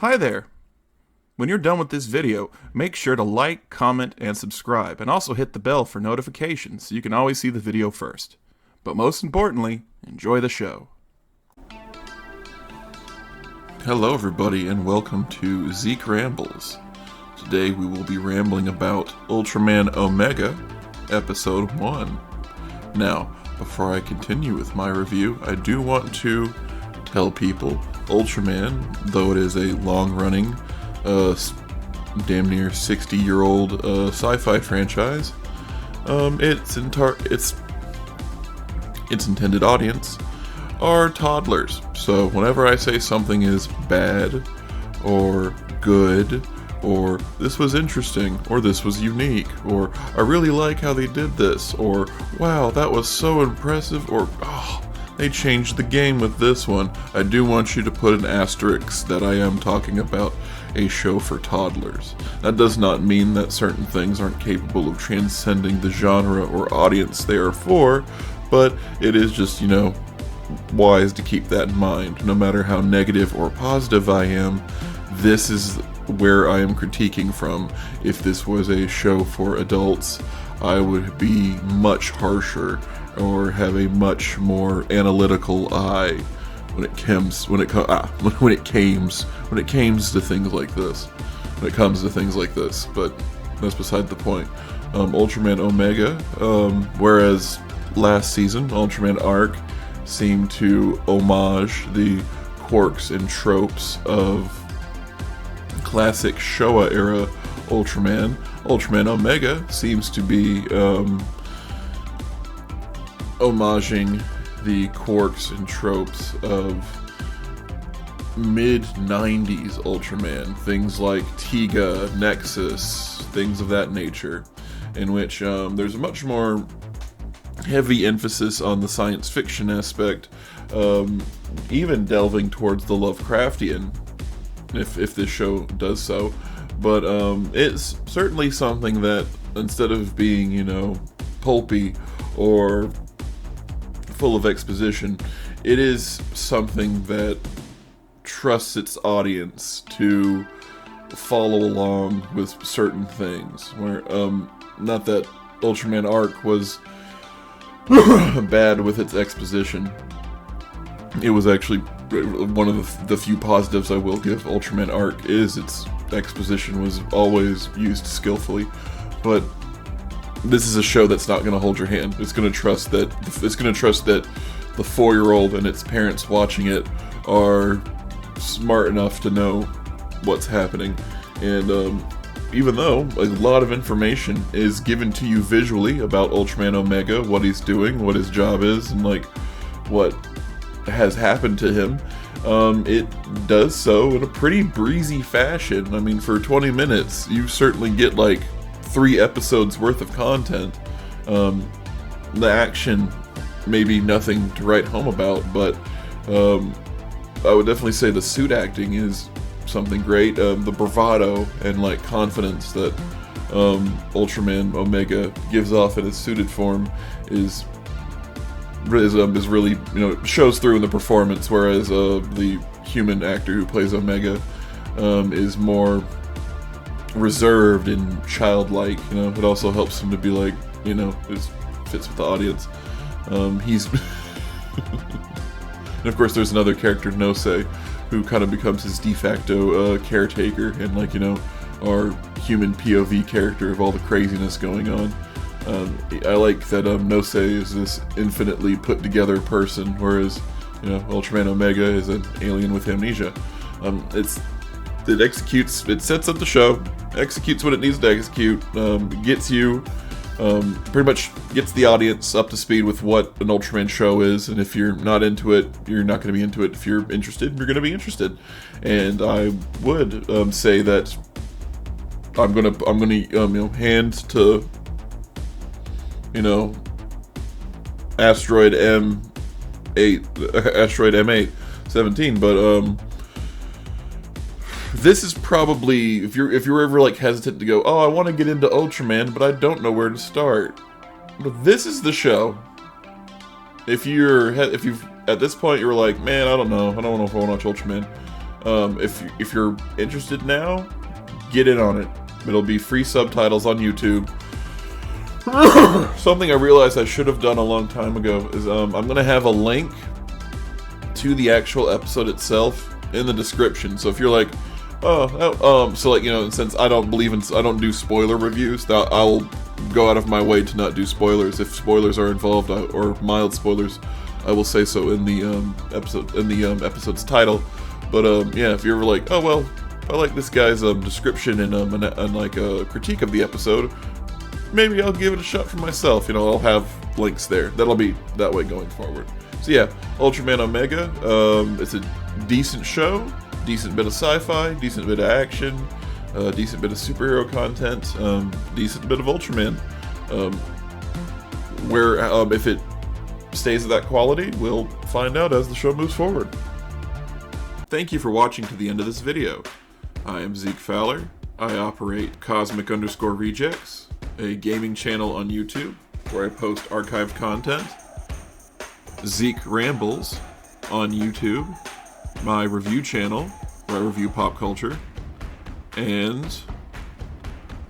Hi there! When you're done with this video, make sure to like, comment, and subscribe, and also hit the bell for notifications so you can always see the video first. But most importantly, enjoy the show. Hello everybody and welcome to Zeke Rambles. Today we will be rambling about Ultraman Omega, Episode 1. Now, before I continue with my review, I do want to tell people Ultraman, though it is a long-running, damn near 60-year-old sci-fi franchise, its intended audience are toddlers. So whenever I say something is bad, or good, or this was interesting, or this was unique, or I really like how they did this, or wow, that was so impressive, or oh, they changed the game with this one, I do want you to put an asterisk that I am talking about a show for toddlers. That does not mean that certain things aren't capable of transcending the genre or audience they are for, but it is just, wise to keep that in mind. No matter how negative or positive I am, this is where I am critiquing from. If this was a show for adults, I would be much harsher or have a much more analytical eye when it comes to things like this. But that's beside the point. Ultraman Omega, whereas last season Ultraman Arc seemed to homage the quirks and tropes of classic Showa era Ultraman. Ultraman Omega seems to be homaging the quirks and tropes of mid-90s Ultraman, things like Tiga, Nexus, things of that nature, in which there's a much more heavy emphasis on the science fiction aspect, even delving towards the Lovecraftian, if this show does so. But it's certainly something that, instead of being, pulpy or full of exposition, it is something that trusts its audience to follow along with certain things. Where, not that Ultraman Arc was bad with its exposition. It was actually one of the few positives I will give Ultraman Arc is its exposition was always used skillfully. But this is a show that's not going to hold your hand. It's going to trust that the 4-year-old and its parents watching it are smart enough to know what's happening. And even though a lot of information is given to you visually about Ultraman Omega, what he's doing, what his job is, and what has happened to him, it does so in a pretty breezy fashion. I mean, for 20 minutes, you certainly get 3 episodes worth of content. The action, maybe nothing to write home about, but I would definitely say the suit acting is something great. The bravado and confidence that Ultraman Omega gives off in his suited form is really, shows through in the performance, whereas the human actor who plays Omega is more reserved and childlike. It also helps him to be it fits with the audience. He's and of course there's another character, Nose, who kind of becomes his de facto caretaker and our human POV character of all the craziness going on. I like that Nose is this infinitely put together person, whereas Ultraman Omega is an alien with amnesia. It sets up the show, executes what it needs to execute, gets you, pretty much gets the audience up to speed with what an Ultraman show is, and if you're not into it, you're not going to be into it. If you're interested, you're going to be interested. And I would say that I'm gonna hand to Asteroid M817, but this is probably, if you're ever hesitant to go, oh, I want to get into Ultraman, but I don't know where to start. But this is the show. If you've at this point you're like, man, I don't know if I want to watch Ultraman. If you're interested now, get in on it. It'll be free subtitles on YouTube. Something I realized I should have done a long time ago is I'm gonna have a link to the actual episode itself in the description. So if you're like, so like, you know, since I don't do spoiler reviews, I'll go out of my way to not do spoilers. If spoilers are involved, or mild spoilers, I will say so in the episode's title. But yeah, if you're like, oh well, I like this guy's description and like a critique of the episode, maybe I'll give it a shot for myself. You know, I'll have links there. That'll be that way going forward. So yeah, Ultraman Omega. It's a decent show, decent bit of sci-fi, decent bit of action, decent bit of superhero content, decent bit of Ultraman. Where if it stays at that quality, we'll find out as the show moves forward. Thank you for watching to the end of this video. I am Zeke Fowler. I operate Cosmic_Rejects, a gaming channel on YouTube where I post archived content. Zeke Rambles on YouTube, my review channel where I review pop culture. And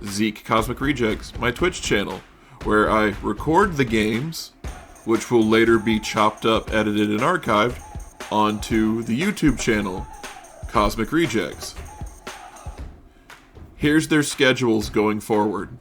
Zeke Cosmic Rejects, my Twitch channel, where I record the games, which will later be chopped up, edited, and archived onto the YouTube channel, Cosmic Rejects. Here's their schedules going forward.